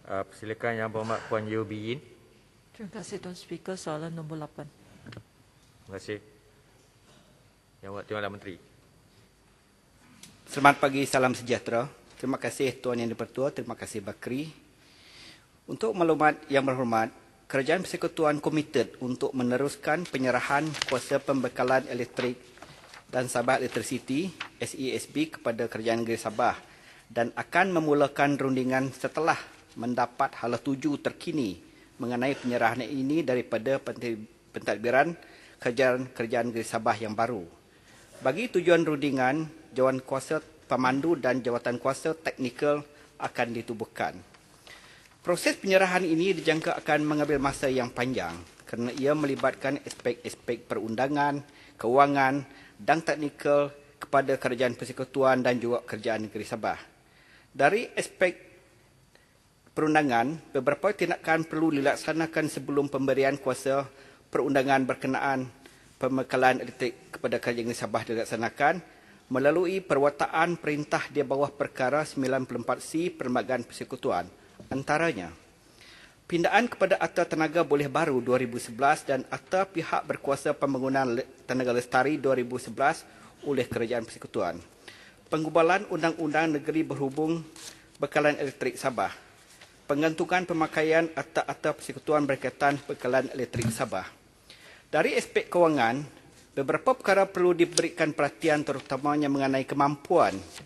Persilakan Yang Berhormat Puan Yeo Bee Yin. Terima kasih Tuan Speaker. Soalan nombor 8. Terima kasih. Yang Berhormat Timbalan Menteri. Selamat pagi, salam sejahtera. Terima kasih Tuan Yang di-Pertua, terima kasih Bakri. Untuk maklumat Yang Berhormat, Kerajaan Persekutuan komited untuk meneruskan penyerahan kuasa pembekalan elektrik dan Sabah Electricity SESB kepada Kerajaan Negeri Sabah dan akan memulakan rundingan setelah mendapat hala tuju terkini mengenai penyerahan ini daripada pentadbiran Kerajaan Negeri Sabah yang baru. Bagi tujuan rundingan, Jawatan Kuasa Pemandu dan Jawatan Kuasa Teknikal akan ditubuhkan. Proses penyerahan ini dijangka akan mengambil masa yang panjang kerana ia melibatkan aspek-aspek perundangan, kewangan dan teknikal kepada Kerajaan Persekutuan dan juga Kerajaan Negeri Sabah. Dari aspek perundangan, beberapa tindakan perlu dilaksanakan sebelum pemberian kuasa perundangan berkenaan pembekalan elektrik kepada Kerajaan Negeri Sabah dilaksanakan melalui perwataan perintah di bawah perkara 94C Perlembagaan Persekutuan. Antaranya, pindaan kepada Akta Tenaga Boleh Baru 2011 dan Akta Pihak Berkuasa Pembangunan Tenaga Lestari 2011 oleh Kerajaan Persekutuan. Penggubalan Undang-Undang Negeri Berhubung Bekalan Elektrik Sabah. Pengantungan pemakaian Akta-Akta Persekutuan berkaitan bekalan elektrik Sabah. Dari aspek kewangan, beberapa perkara perlu diberikan perhatian terutamanya mengenai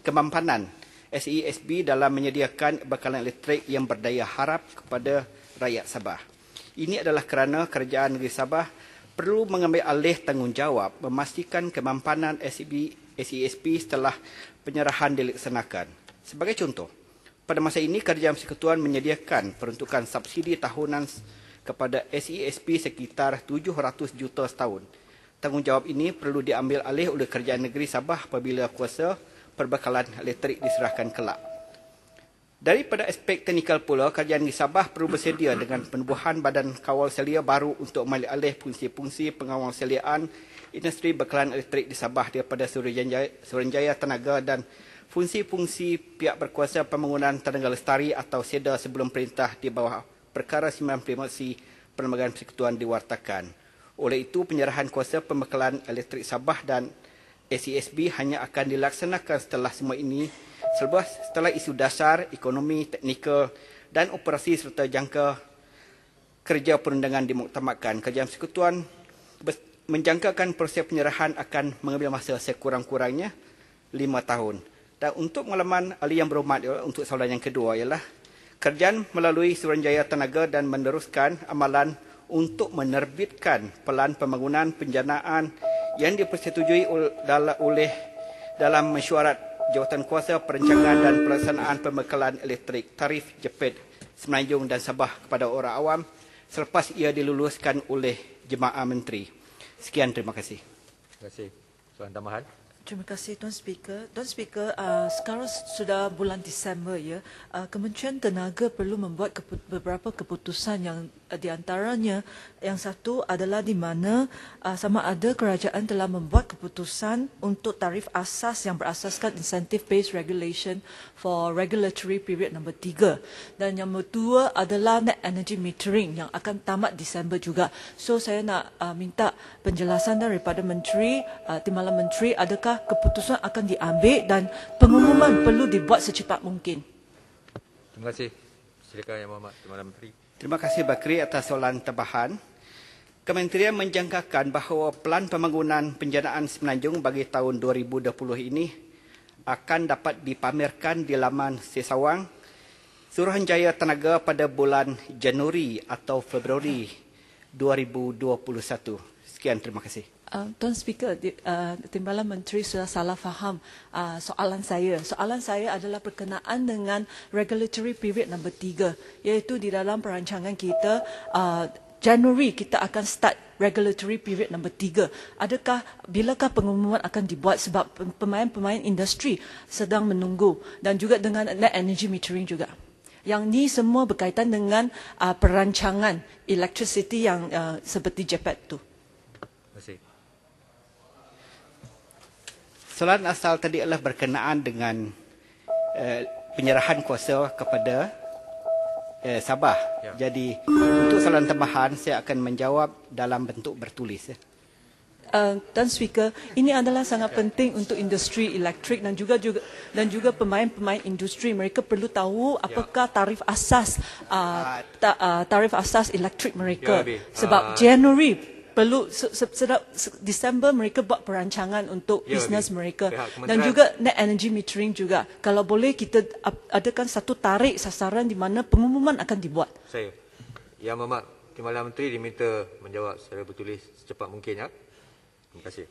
kemampanan SESB dalam menyediakan bekalan elektrik yang berdaya harap kepada rakyat Sabah. Ini adalah kerana Kerajaan Negeri Sabah perlu mengambil alih tanggungjawab memastikan kemampanan SESB setelah penyerahan dilaksanakan. Sebagai contoh, pada masa ini Kerajaan Persekutuan menyediakan peruntukan subsidi tahunan kepada SESB sekitar 700 juta setahun. Tanggungjawab ini perlu diambil alih oleh Kerajaan Negeri Sabah apabila kuasa perbekalan elektrik diserahkan kelak. Daripada aspek teknikal pula, Kerajaan Negeri Sabah perlu bersedia dengan penubuhan badan kawal selia baru untuk mengambil alih fungsi-fungsi pengawal seliaan industri bekalan elektrik di Sabah daripada Suruhanjaya Tenaga dan fungsi-fungsi pihak berkuasa pembangunan tenaga lestari atau SEDA sebelum perintah di bawah perkara 95C Perlembagaan Persekutuan diwartakan. Oleh itu, penyerahan kuasa pembekalan elektrik Sabah dan SESB hanya akan dilaksanakan setelah semua ini, setelah isu dasar, ekonomi, teknikal dan operasi serta jangka kerja perundangan dimuktamadkan. Kerajaan Persekutuan menjangkakan proses penyerahan akan mengambil masa sekurang-kurangnya 5 tahun. Dan untuk pengalaman ahli yang berhormat, untuk soalan yang kedua ialah kerajaan melalui Suruhanjaya Tenaga dan meneruskan amalan untuk menerbitkan pelan pembangunan penjanaan yang dipersetujui dalam mesyuarat Jawatan Kuasa Perancangan dan Pelaksanaan Pembekalan Elektrik Tarif Jepit Semenanjung dan Sabah kepada orang awam selepas ia diluluskan oleh Jemaah Menteri. Sekian, terima kasih. Terima kasih. Soalan tambahan. Terima kasih Tuan Speaker. Tuan Speaker, sekarang sudah bulan Disember ya. Kementerian Tenaga perlu membuat beberapa keputusan yang di antaranya yang satu adalah di mana sama ada kerajaan telah membuat keputusan untuk tarif asas yang berasaskan incentive based regulation for regulatory period nombor 3 dan yang kedua adalah net energy metering yang akan tamat Disember juga. So saya nak minta penjelasan daripada Menteri Timbalan Menteri, adakah keputusan akan diambil dan pengumuman perlu dibuat secepat mungkin. Terima kasih. Silakan Yang Berhormat Timbalan Menteri. Terima kasih Bakri atas soalan tambahan. Kementerian menjangkakan bahawa pelan pembangunan penjanaan Semenanjung bagi tahun 2020 ini akan dapat dipamerkan di laman Sesawang Suruhanjaya Tenaga pada bulan Januari atau Februari 2021. Sekian, terima kasih. Tuan Speaker, Timbalan Menteri sudah salah faham soalan saya. Soalan saya adalah berkenaan dengan regulatory period nombor 3, iaitu di dalam perancangan kita, Januari kita akan start regulatory period nombor 3. Bilakah pengumuman akan dibuat sebab pemain-pemain industri sedang menunggu dan juga dengan net energy metering juga. Yang ni semua berkaitan dengan perancangan electricity yang seperti JEPET tu. Terima kasih. Soalan asal tadi adalah berkenaan dengan penyerahan kuasa kepada Sabah. Ya. Jadi untuk soalan tambahan saya akan menjawab dalam bentuk bertulis. Dan Speaker, ini adalah sangat penting untuk industri elektrik dan juga pemain-pemain industri. Mereka perlu tahu apakah tarif asas tarif asas elektrik mereka. Ya, Sebab Januari perlu Disember mereka buat perancangan untuk Ya, bisnes Abi. mereka Pihak dan kementerian- juga net energy metering juga. Kalau boleh kita adakan satu tarik sasaran di mana pengumuman akan dibuat. Saya. Yang Mohd Timbalan Menteri diminta menjawab secara bertulis secepat mungkin ya. Terima kasih.